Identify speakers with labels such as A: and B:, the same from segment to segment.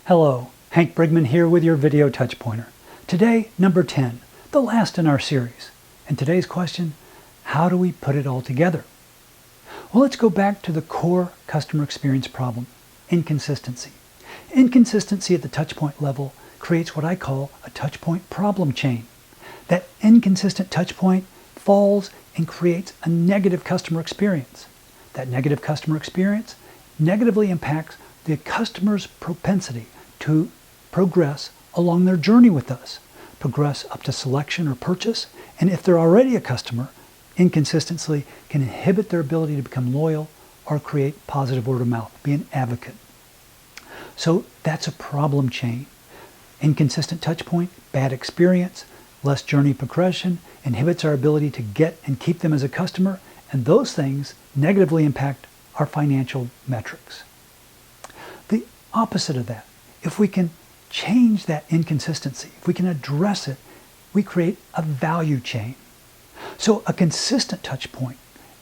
A: Hello, Hank Brigman here with your video touch pointer. Today, number 10, the last in our series. And today's question, how do we put it all together? Well, let's go back to the core customer experience problem, inconsistency. Inconsistency at the touchpoint level creates what I call a touchpoint problem chain. That inconsistent touchpoint falls and creates a negative customer experience. That negative customer experience negatively impacts the customer's propensity to progress along their journey with us, progress up to selection or purchase, and if they're already a customer, inconsistency can inhibit their ability to become loyal or create positive word of mouth, be an advocate. So that's a problem chain. Inconsistent touch point, bad experience, less journey progression, inhibits our ability to get and keep them as a customer, and those things negatively impact our financial metrics. The opposite of that, if we can change that inconsistency, if we can address it, we create a value chain. So a consistent touch point,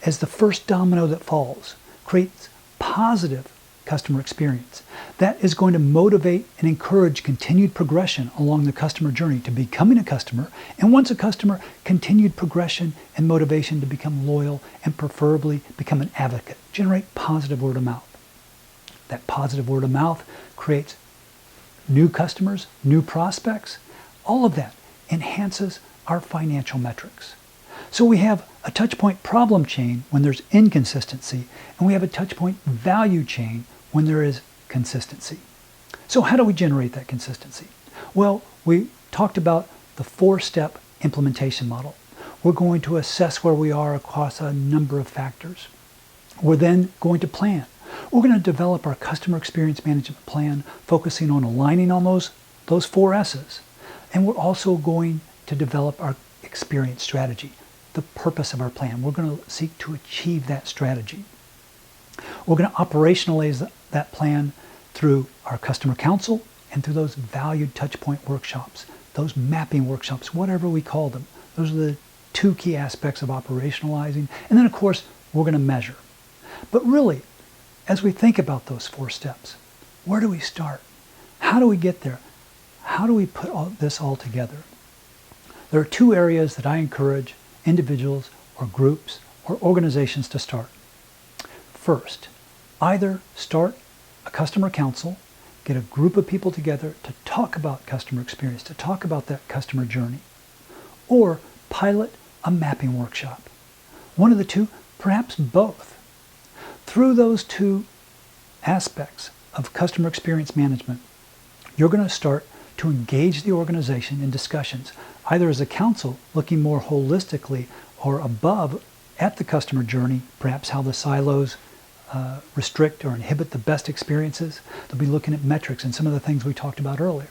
A: as the first domino that falls, creates positive customer experience. That is going to motivate and encourage continued progression along the customer journey to becoming a customer, and once a customer, continued progression and motivation to become loyal and preferably become an advocate, generate positive word of mouth. That positive word of mouth creates new customers, new prospects. All of that enhances our financial metrics. So we have a touchpoint problem chain when there's inconsistency, and we have a touchpoint value chain when there is consistency. So how do we generate that consistency? Well, we talked about the 4-step implementation model. We're going to assess where we are across a number of factors. We're then going to plan. We're going to develop our customer experience management plan, focusing on aligning on those 4 S's. And we're also going to develop our experience strategy, the purpose of our plan. We're going to seek to achieve that strategy. We're going to operationalize that plan through our customer council and through those valued touchpoint workshops, those mapping workshops, whatever we call them. Those are the 2 key aspects of operationalizing. And then, of course, we're going to measure. But really, as we think about those 4 steps, where do we start? How do we get there? How do we put this all together? There are 2 areas that I encourage individuals or groups or organizations to start. First, either start a customer council, get a group of people together to talk about customer experience, to talk about that customer journey, or pilot a mapping workshop. One of the 2, perhaps both. Through those 2 aspects of customer experience management, you're going to start to engage the organization in discussions, either as a council looking more holistically or above at the customer journey, perhaps how the silos restrict or inhibit the best experiences. They'll be looking at metrics and some of the things we talked about earlier.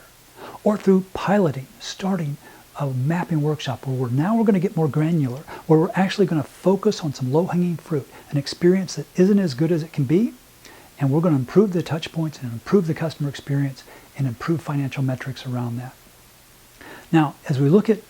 A: Or through piloting, starting a mapping workshop where we're going to get more granular, where we're actually going to focus on some low-hanging fruit, an experience that isn't as good as it can be, and we're going to improve the touch points and improve the customer experience and improve financial metrics around that. Now, as we look at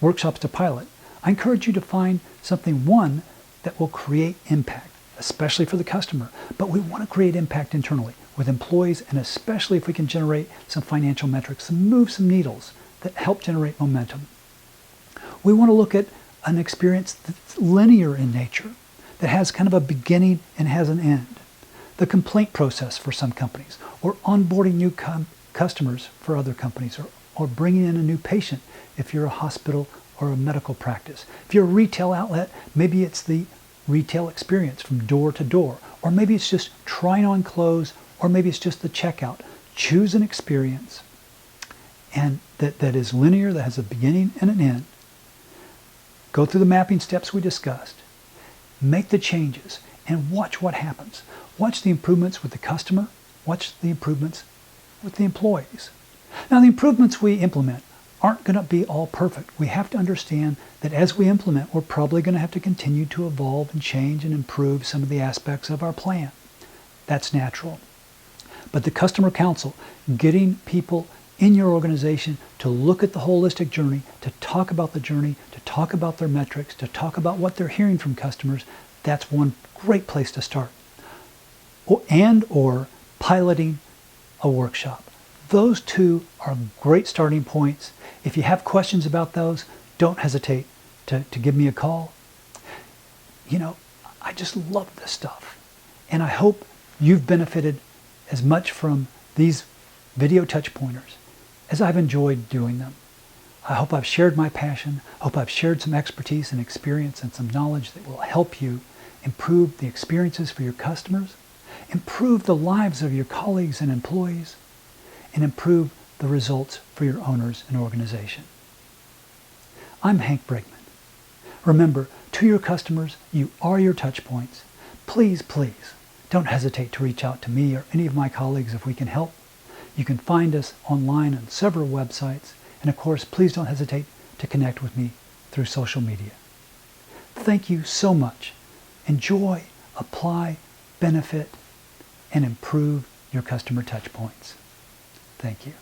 A: workshops to pilot, I encourage you to find something, one, that will create impact, especially for the customer, but we want to create impact internally with employees, and especially if we can generate some financial metrics and move some needles that help generate momentum. We want to look at an experience that's linear in nature, that has kind of a beginning and has an end. The complaint process for some companies, or onboarding new customers for other companies, or bringing in a new patient if you're a hospital or a medical practice. If you're a retail outlet, maybe it's the retail experience from door to door, or maybe it's just trying on clothes, or maybe it's just the checkout. Choose an experience and that is linear, that has a beginning and an end. Go through the mapping steps we discussed. Make the changes and watch what happens. Watch the improvements with the customer. Watch the improvements with the employees. Now, the improvements we implement aren't going to be all perfect. We have to understand that as we implement, we're probably going to have to continue to evolve and change and improve some of the aspects of our plan. That's natural. But the customer council, getting people in your organization to look at the holistic journey, to talk about the journey, to talk about their metrics, to talk about what they're hearing from customers, that's one great place to start. Or piloting a workshop. those two are great starting points. If you have questions about those, don't hesitate to give me a call. You know, I just love this stuff. And I hope you've benefited as much from these video touch pointers as I've enjoyed doing them. I hope I've shared my passion. I hope I've shared some expertise and experience and some knowledge that will help you improve the experiences for your customers, improve the lives of your colleagues and employees, and improve the results for your owners and organization. I'm Hank Brigman. Remember, to your customers, you are your touch points. Please, please, don't hesitate to reach out to me or any of my colleagues if we can help. You can find us online on several websites, and of course, please don't hesitate to connect with me through social media. Thank you so much. Enjoy, apply, benefit, and improve your customer touch points. Thank you.